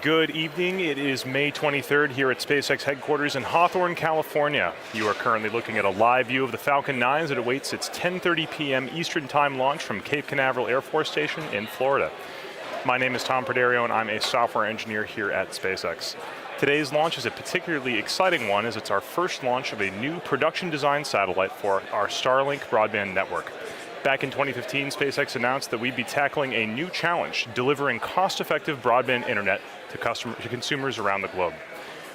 Good evening. It is May 23rd here at SpaceX headquarters in Hawthorne, California. You are currently looking at a live view of the Falcon 9 as it awaits its 10:30 p.m. Eastern Time launch from Cape Canaveral Air Force Station in Florida. My name is Tom Perderio and I'm a software engineer here at SpaceX. Today's launch is a particularly exciting one as it's our first launch of a new production design satellite for our Starlink broadband network. Back in 2015, SpaceX announced that we'd be tackling a new challenge, delivering cost-effective broadband internet to consumers around the globe.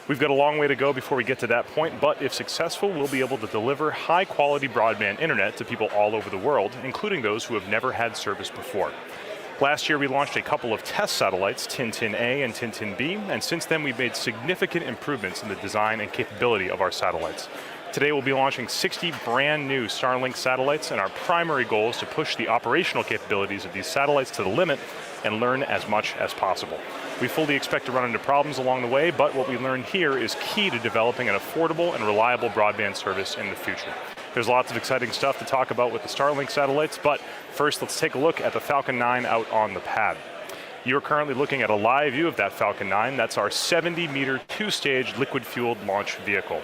We've got a long way to go before we get to that point, but if successful, we'll be able to deliver high-quality broadband internet to people all over the world, including those who have never had service before. Last year, we launched a couple of test satellites, Tintin-A and Tintin-B, and since then, we've made significant improvements in the design and capability of our satellites. Today, we'll be launching 60 brand new Starlink satellites, and our primary goal is to push the operational capabilities of these satellites to the limit and learn as much as possible. We fully expect to run into problems along the way, but what we learned here is key to developing an affordable and reliable broadband service in the future. There's lots of exciting stuff to talk about with the Starlink satellites, but first let's take a look at the Falcon 9 out on the pad. You're currently looking at a live view of that Falcon 9. That's our 70-meter, two-stage liquid-fueled launch vehicle.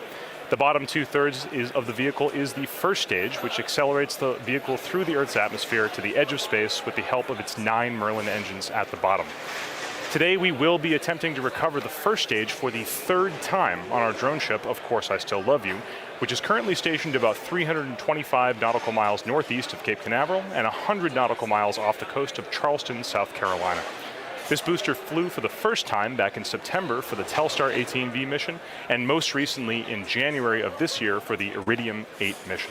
The bottom two-thirds of the vehicle is the first stage, which accelerates the vehicle through the Earth's atmosphere to the edge of space with the help of its 9 Merlin engines at the bottom. Today, we will be attempting to recover the first stage for the third time on our drone ship, Of Course I Still Love You, which is currently stationed about 325 nautical miles northeast of Cape Canaveral and 100 nautical miles off the coast of Charleston, South Carolina. This booster flew for the first time back in September for the Telstar 18V mission, and most recently in January of this year for the Iridium 8 mission.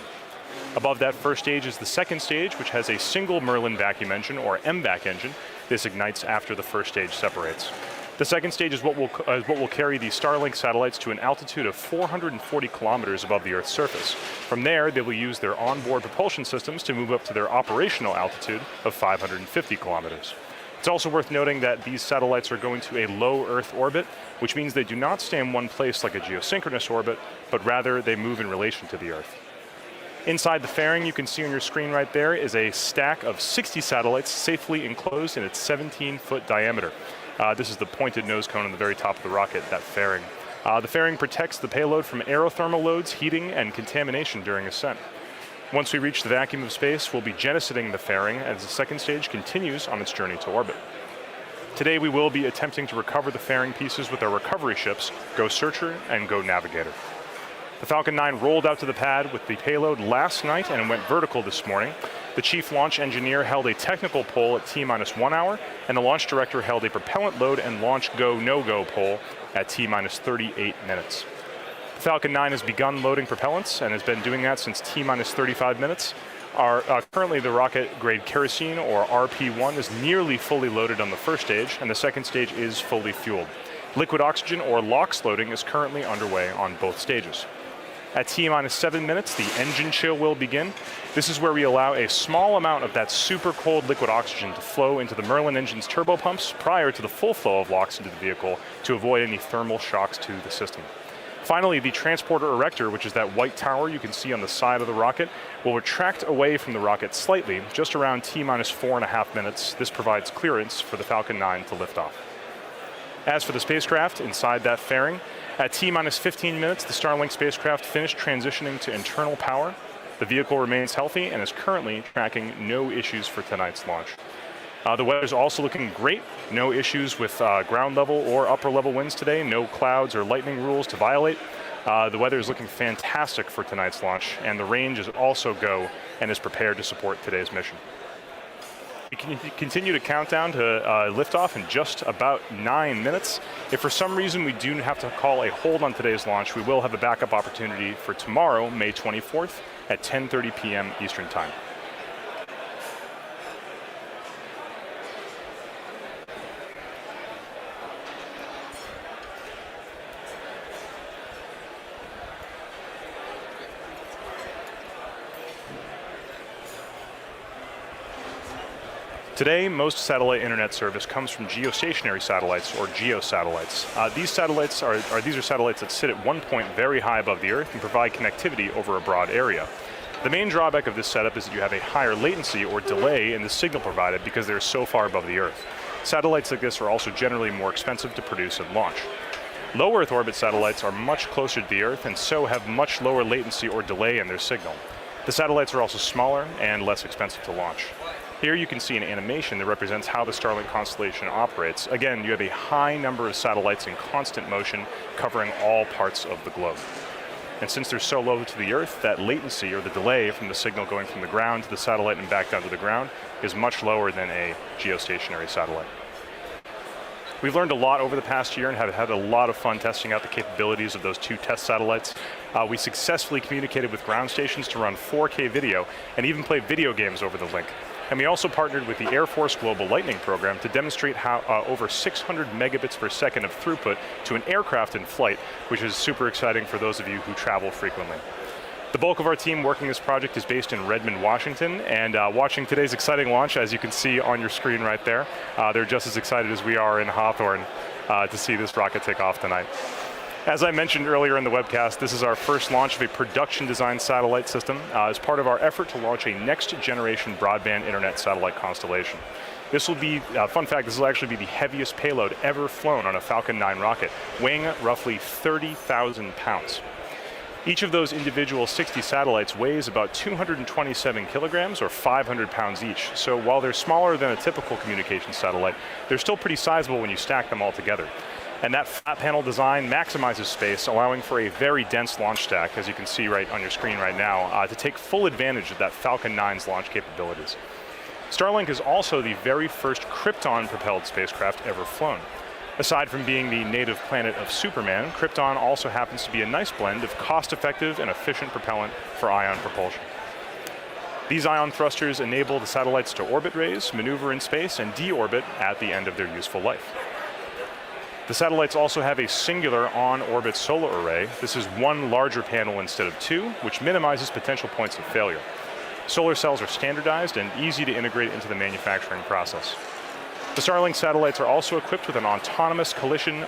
Above that first stage is the second stage, which has a single Merlin vacuum engine, or MVAC engine. This ignites after the first stage separates. The second stage is what will carry the Starlink satellites to an altitude of 440 kilometers above the Earth's surface. From there, they will use their onboard propulsion systems to move up to their operational altitude of 550 kilometers. It's also worth noting that these satellites are going to a low Earth orbit, which means they do not stay in one place like a geosynchronous orbit, but rather they move in relation to the Earth. Inside the fairing, you can see on your screen right there, is a stack of 60 satellites safely enclosed in its 17-foot diameter. This is the pointed nose cone on the very top of the rocket, that fairing. The fairing protects the payload from aerothermal loads, heating, and contamination during ascent. Once we reach the vacuum of space, we'll be jettisoning the fairing as the second stage continues on its journey to orbit. Today, we will be attempting to recover the fairing pieces with our recovery ships, Go Searcher and Go Navigator. The Falcon 9 rolled out to the pad with the payload last night and went vertical this morning. The chief launch engineer held a technical poll at T-1 hour, and the launch director held a propellant load and launch go, no-go poll at T-minus 38 minutes. The Falcon 9 has begun loading propellants and has been doing that since T-minus 35 minutes. Currently, the rocket-grade kerosene, or RP1, is nearly fully loaded on the first stage, and the second stage is fully fueled. Liquid oxygen, or LOX loading, is currently underway on both stages. At T-minus 7 minutes, the engine chill will begin. This is where we allow a small amount of that super cold liquid oxygen to flow into the Merlin engine's turbopumps prior to the full flow of LOX into the vehicle to avoid any thermal shocks to the system. Finally, the transporter erector, which is that white tower you can see on the side of the rocket, will retract away from the rocket slightly, just around T-minus 4.5 minutes. This provides clearance for the Falcon 9 to lift off. As for the spacecraft inside that fairing, at T-minus 15 minutes, the Starlink spacecraft finished transitioning to internal power. The vehicle remains healthy and is currently tracking no issues for tonight's launch. The weather's also looking great. No issues with ground level or upper level winds today. No clouds or lightning rules to violate. The weather is looking fantastic for tonight's launch, and the range is also go and is prepared to support today's mission. We can continue to count down to liftoff in just about 9 minutes. If for some reason we do have to call a hold on today's launch, we will have a backup opportunity for tomorrow, May 24th at 10:30 p.m. Eastern Time. Today, most satellite internet service comes from geostationary satellites, or geosatellites. These are satellites that sit at one point very high above the Earth and provide connectivity over a broad area. The main drawback of this setup is that you have a higher latency or delay in the signal provided because they're so far above the Earth. Satellites like this are also generally more expensive to produce and launch. Low Earth orbit satellites are much closer to the Earth and so have much lower latency or delay in their signal. The satellites are also smaller and less expensive to launch. Here you can see an animation that represents how the Starlink constellation operates. Again, you have a high number of satellites in constant motion covering all parts of the globe. And since they're so low to the Earth, that latency or the delay from the signal going from the ground to the satellite and back down to the ground is much lower than a geostationary satellite. We've learned a lot over the past year and have had a lot of fun testing out the capabilities of those two test satellites. We successfully communicated with ground stations to run 4K video and even play video games over the link. And we also partnered with the Air Force Global Lightning program to demonstrate how over 600 megabits per second of throughput to an aircraft in flight, which is super exciting for those of you who travel frequently. The bulk of our team working this project is based in Redmond, Washington, and watching today's exciting launch, as you can see on your screen right there. They're just as excited as we are in Hawthorne to see this rocket take off tonight. As I mentioned earlier in the webcast, this is our first launch of a production-designed satellite system as part of our effort to launch a next-generation broadband internet satellite constellation. This will be, fun fact, this will actually be the heaviest payload ever flown on a Falcon 9 rocket, weighing roughly 30,000 pounds. Each of those individual 60 satellites weighs about 227 kilograms or 500 pounds each. So while they're smaller than a typical communications satellite, they're still pretty sizable when you stack them all together. And that flat panel design maximizes space, allowing for a very dense launch stack, as you can see right on your screen right now, to take full advantage of that Falcon 9's launch capabilities. Starlink is also the very first Krypton-propelled spacecraft ever flown. Aside from being the native planet of Superman, Krypton also happens to be a nice blend of cost-effective and efficient propellant for ion propulsion. These ion thrusters enable the satellites to orbit raise, maneuver in space, and deorbit at the end of their useful life. The satellites also have a singular on-orbit solar array. This is one larger panel instead of two, which minimizes potential points of failure. Solar cells are standardized and easy to integrate into the manufacturing process. The Starlink satellites are also equipped with an autonomous collision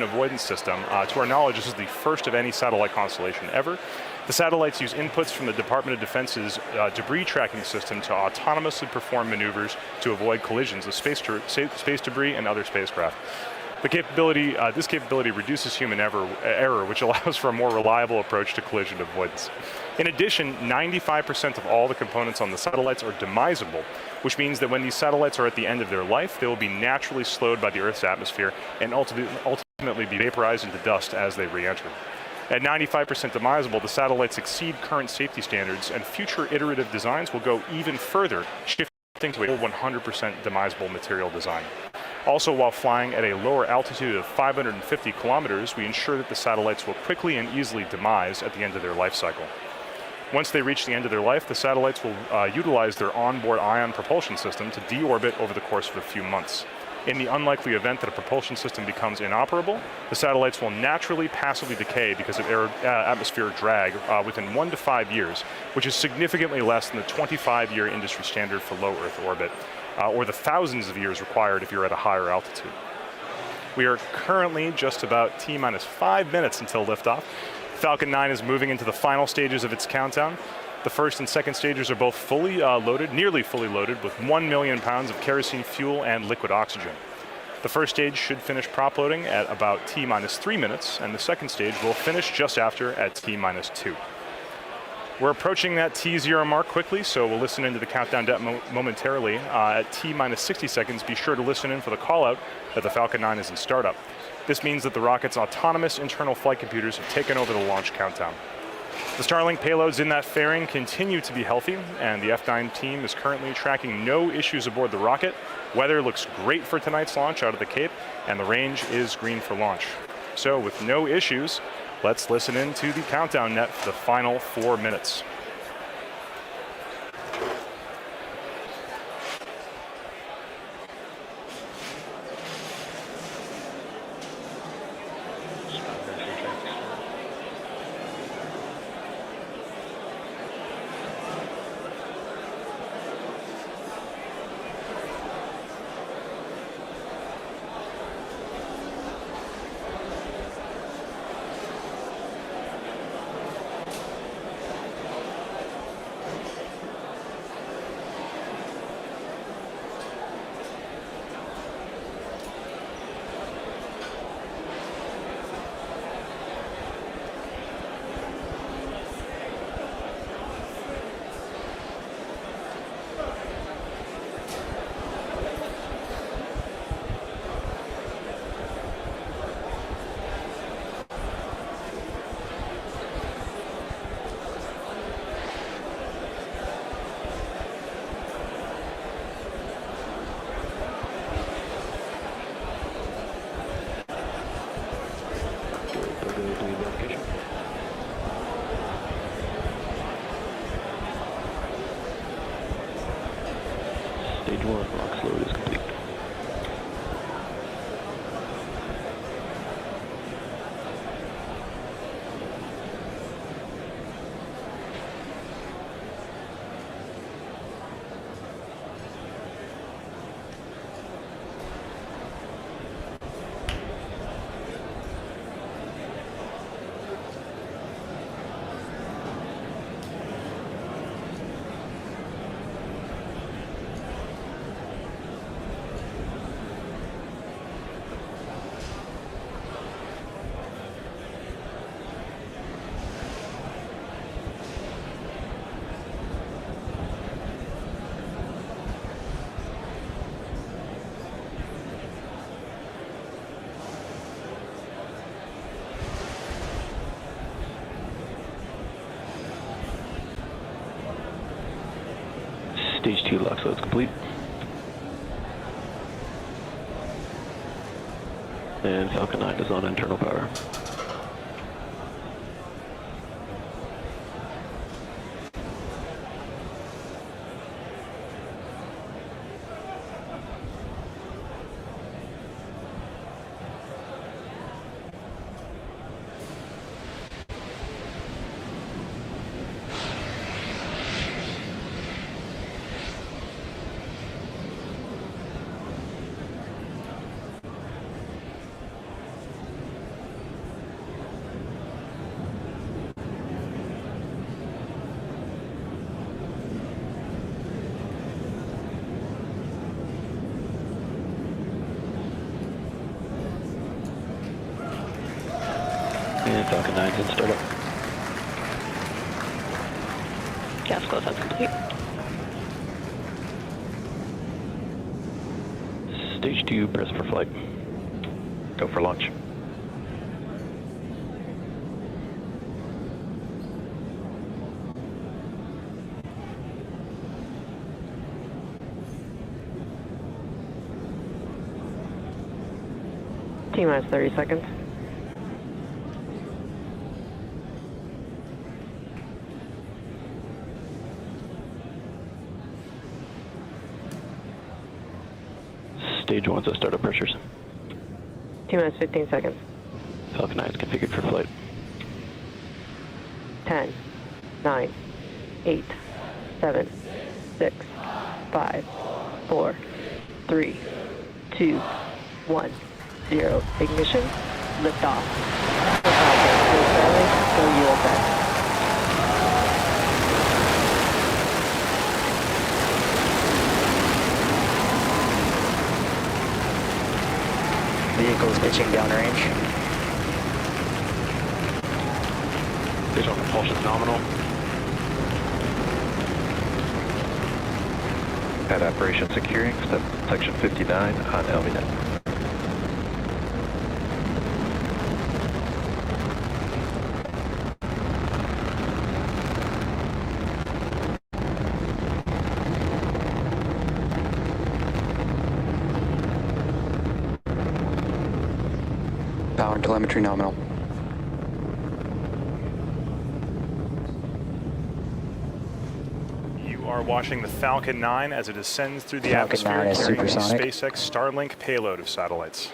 avoidance system. To our knowledge, this is the first of any satellite constellation ever. The satellites use inputs from the Department of Defense's debris tracking system to autonomously perform maneuvers to avoid collisions of space debris and other spacecraft. This capability reduces human error, which allows for a more reliable approach to collision avoidance. In addition, 95% of all the components on the satellites are demisable, which means that when these satellites are at the end of their life, they will be naturally slowed by the Earth's atmosphere and ultimately be vaporized into dust as they re-enter. At 95% demisable, the satellites exceed current safety standards, and future iterative designs will go even further, shifting to a 100% demisable material design. Also, while flying at a lower altitude of 550 kilometers, we ensure that the satellites will quickly and easily demise at the end of their life cycle. Once they reach the end of their life, the satellites will utilize their onboard ion propulsion system to deorbit over the course of a few months. In the unlikely event that a propulsion system becomes inoperable, the satellites will naturally passively decay because of atmospheric drag within 1 to 5 years, which is significantly less than the 25-year industry standard for low Earth orbit, or the thousands of years required if you're at a higher altitude. We are currently just about T-minus 5 minutes until liftoff. Falcon 9 is moving into the final stages of its countdown. The first and second stages are both fully loaded, nearly fully loaded, with 1 million pounds of kerosene fuel and liquid oxygen. The first stage should finish prop loading at about T-minus 3 minutes, and the second stage will finish just after at T-minus 2. We're approaching that T0 mark quickly, so we'll listen into the countdown momentarily. At T-minus 60 seconds, be sure to listen in for the call out that the Falcon 9 is in startup. This means that the rocket's autonomous internal flight computers have taken over the launch countdown. The Starlink payloads in that fairing continue to be healthy, and the F9 team is currently tracking no issues aboard the rocket. Weather looks great for tonight's launch out of the Cape, and the range is green for launch. So with no issues, let's listen in to the countdown net for the final 4 minutes. load is complete. Stage 2 LOX load is complete. And Falcon 9 is on internal power. And Falcon 9's in startup. Gas closeout's complete. Stage 2, press for flight. Go for launch. T-minus 30 seconds. Stage 1's at startup pressures. T-minus 15 seconds. Falcon 9 is configured for flight. 10, 9, 8, 7, 6, 5, 4, 3, 2, 1, 0. Ignition. Liftoff. Falcon, go Starlink, go USS. Vehicles pitching downrange. Visual propulsion nominal. Pad operation securing, step section 59 on LVNet. Power and telemetry nominal. You are watching the Falcon 9 as it ascends through the Falcon 9 atmosphere is carrying the supersonic. SpaceX Starlink payload of satellites.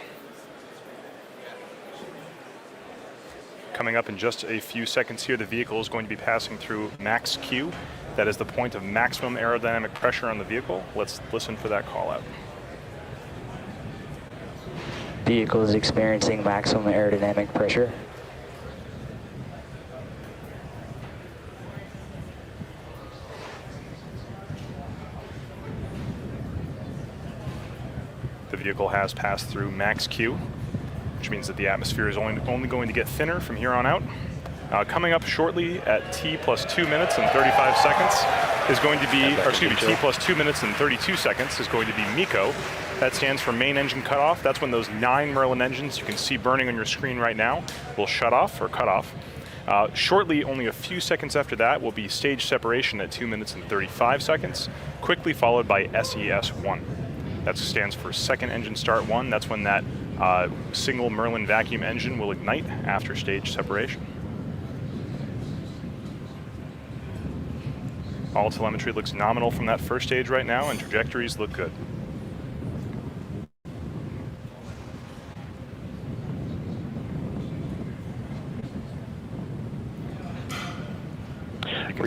Coming up in just a few seconds here, the vehicle is going to be passing through max Q. That is the point of maximum aerodynamic pressure on the vehicle. Let's listen for that call out. Vehicle is experiencing maximum aerodynamic pressure. The vehicle has passed through max Q, which means that the atmosphere is only going to get thinner from here on out. Coming up shortly at T plus 2 minutes and 35 seconds is going to be, or excuse me, T plus 2 minutes and 32 seconds is going to be MECO. That stands for main engine cutoff. That's when those 9 Merlin engines you can see burning on your screen right now will shut off or cut off. Shortly, only a few seconds after that, will be stage separation at 2 minutes and 35 seconds, quickly followed by SES1. That stands for second engine start 1. That's when that single Merlin vacuum engine will ignite after stage separation. All telemetry looks nominal from that first stage right now, and trajectories look good.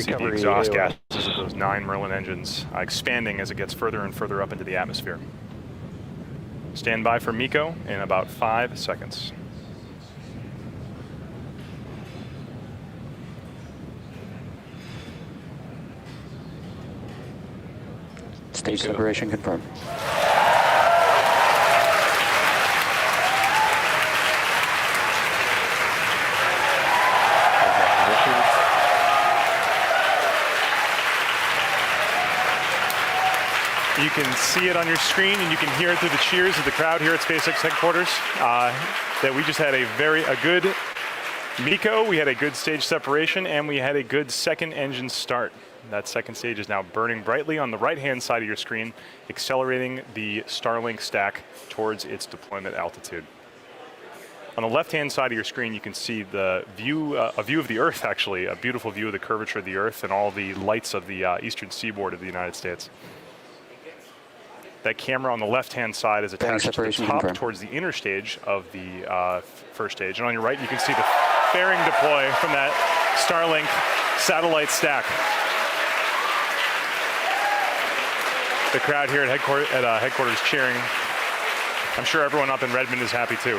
can see the exhaust gases of those 9 Merlin engines expanding as it gets further and further up into the atmosphere. Stand by for MECO in about 5 seconds. Stage separation confirmed. You can see it on your screen, and you can hear it through the cheers of the crowd here at SpaceX headquarters, that we just had a good MECO, we had a good stage separation, and we had a good second engine start. That second stage is now burning brightly on the right-hand side of your screen, accelerating the Starlink stack towards its deployment altitude. On the left-hand side of your screen, you can see the view, a view of the Earth, actually, a beautiful view of the curvature of the Earth and all the lights of the eastern seaboard of the United States. That camera on the left-hand side is attached to the top towards the inner stage of the first stage. And on your right, you can see the fairing deploy from that Starlink satellite stack. The crowd here at headquarters cheering. I'm sure everyone up in Redmond is happy too.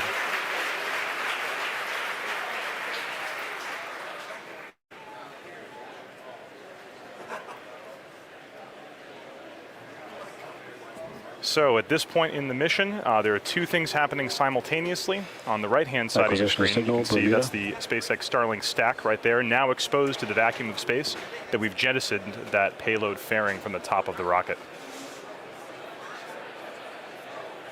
So at this point in the mission, there are 2 things happening simultaneously. On the right-hand side of your screen, you can see that's the SpaceX Starlink stack right there, now exposed to the vacuum of space that we've jettisoned that payload fairing from the top of the rocket.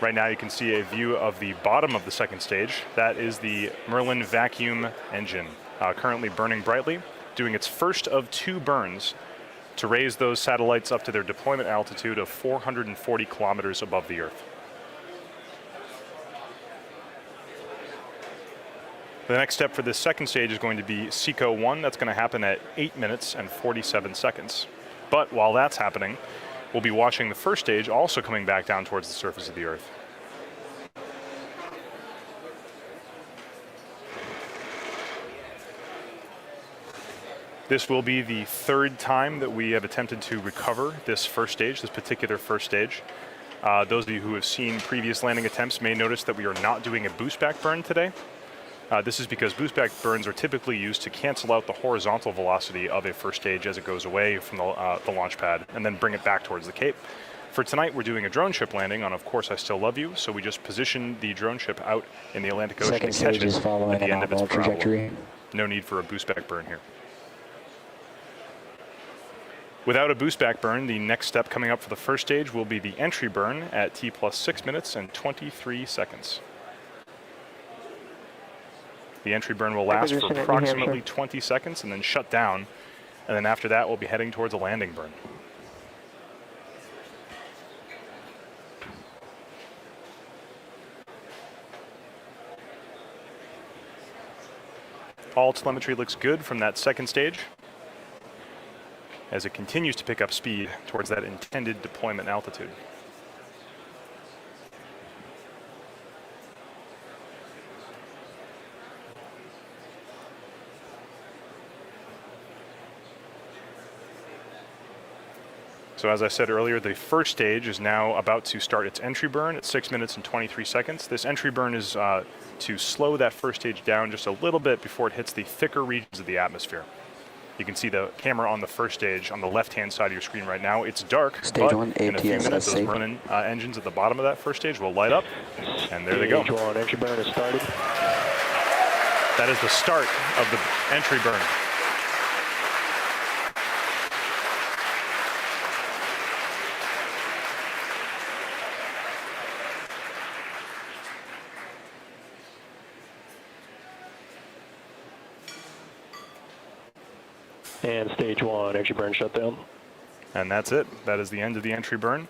Right now you can see a view of the bottom of the second stage. That is the Merlin vacuum engine, currently burning brightly, doing its first of 2 burns to raise those satellites up to their deployment altitude of 440 kilometers above the Earth. The next step for this second stage is going to be SECO-1. That's going to happen at 8 minutes and 47 seconds. But while that's happening, we'll be watching the first stage also coming back down towards the surface of the Earth. This will be the 3rd time that we have attempted to recover this first stage, this particular first stage. Those of you who have seen previous landing attempts may notice that we are not doing a boost back burn today. This is because boost back burns are typically used to cancel out the horizontal velocity of a first stage as it goes away from the launch pad and then bring it back towards the Cape. For tonight, we're doing a drone ship landing on Of Course I Still Love You, so we just positioned the drone ship out in the Atlantic Ocean to catch it at the end of its trajectory. No need for a boost back burn here. Without a boost back burn, the next step coming up for the first stage will be the entry burn at T plus 6 minutes and 23 seconds. The entry burn will last for approximately 20 seconds and then shut down. And then after that, we'll be heading towards a landing burn. All telemetry looks good from that second stage as it continues to pick up speed towards that intended deployment altitude. So as I said earlier, the first stage is now about to start its entry burn at 6 minutes and 23 seconds. This entry burn is to slow that first stage down just a little bit before it hits the thicker regions of the atmosphere. You can see the camera on the first stage on the left-hand side of your screen right now. It's dark, but in a few minutes, those Merlin engines at the bottom of that first stage will light up, and there they go. Entry burn has started. That is the start of the entry burn. And stage 1, entry burn shutdown. And that's it. That is the end of the entry burn.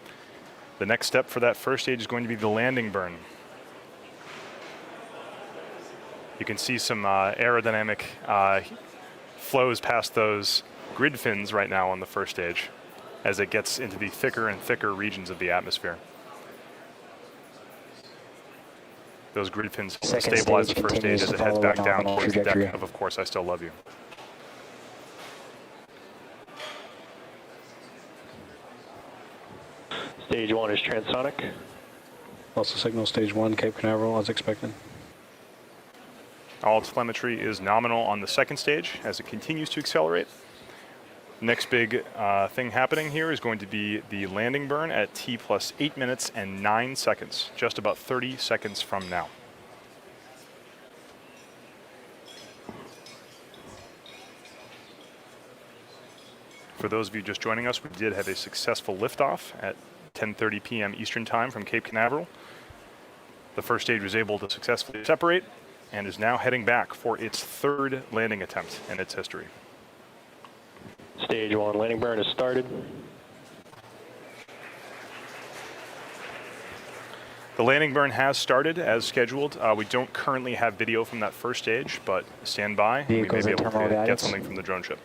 The next step for that first stage is going to be the landing burn. You can see some aerodynamic flows past those grid fins right now on the first stage as it gets into the thicker and thicker regions of the atmosphere. Those grid fins stabilize the first stage as it heads back down towards the deck of Course I Still Love You. Stage 1 is transonic. Also signal stage 1, Cape Canaveral, as expected. All telemetry is nominal on the second stage as it continues to accelerate. Next big thing happening here is going to be the landing burn at T plus 8 minutes and 9 seconds, just about 30 seconds from now. For those of you just joining us, we did have a successful liftoff at 10:30 p.m. Eastern Time from Cape Canaveral. The first stage was able to successfully separate and is now heading back for its third landing attempt in its history. Stage 1 landing burn has started. The landing burn has started as scheduled. We don't currently have video from that first stage, but stand by. We may Vehicles be and able terminal to get guidance. something from the drone ship.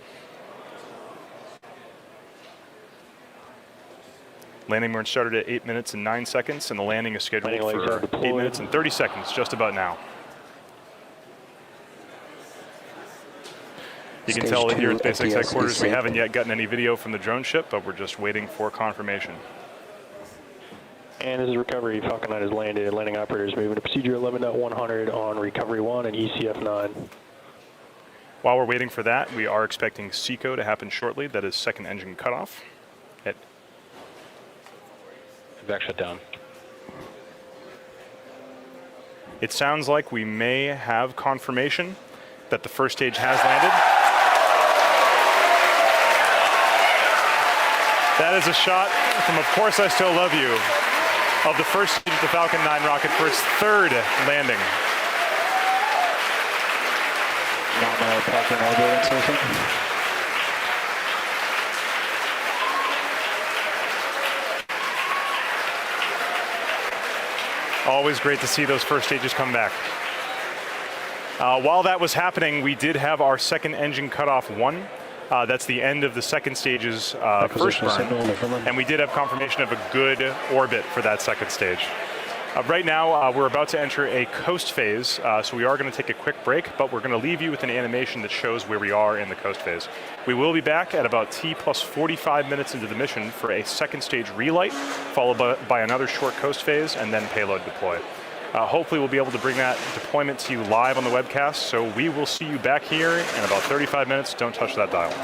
Landing burn started at 8 minutes and 9 seconds, and the landing is scheduled Landing legs are for deployed. 8 minutes and 30 seconds, just about now. You can Stage tell here 2 at SpaceX FTS headquarters is we safe. haven't yet gotten any video from the drone ship, but we're just waiting for confirmation. And this is recovery. Falcon 9 has landed. Landing operators moving to procedure 11.100 on recovery 1 and ECF 9. While we're waiting for that, we are expecting SECO to happen shortly. That is second engine cutoff. Back shut down. It sounds like we may have confirmation that the first stage has landed. That is a shot from Of Course I Still Love You of the first stage of the Falcon 9 rocket for its third landing. Nominal parking orbit insertion. Always great to see those first stages come back. While that was happening, we did have our second engine cutoff 1. That's the end of the second stage's first burn. And we did have confirmation of a good orbit for that second stage. Right now, we're about to enter a coast phase, so we are going to take a quick break, but we're going to leave you with an animation that shows where we are in the coast phase. We will be back at about T plus 45 minutes into the mission for a second stage relight, followed by another short coast phase, and then payload deploy. Hopefully we'll be able to bring that deployment to you live on the webcast, so we will see you back here in about 35 minutes. Don't touch that dial.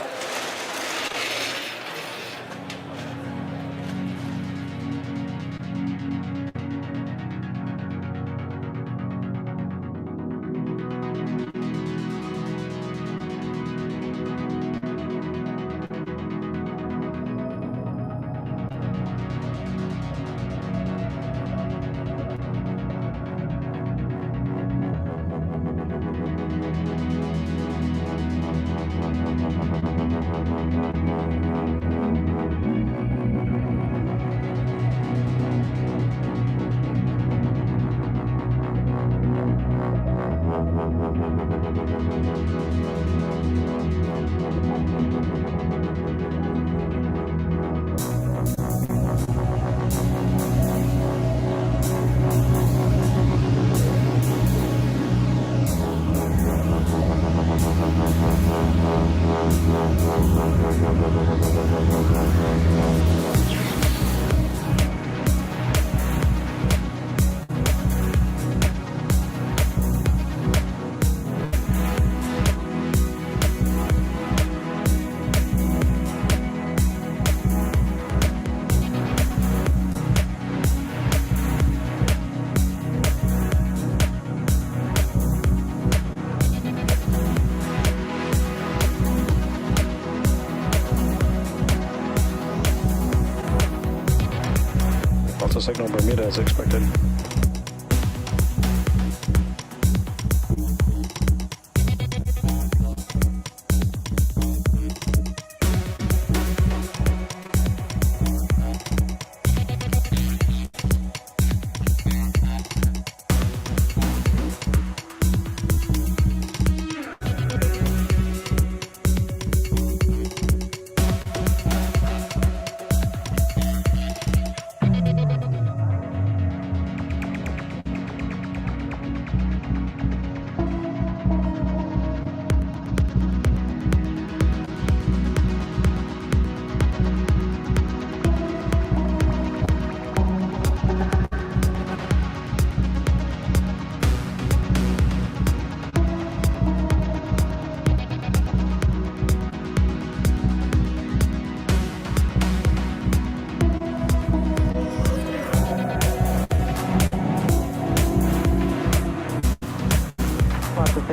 Signal Bermuda as expected.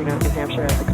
Covering out New Hampshire as expected.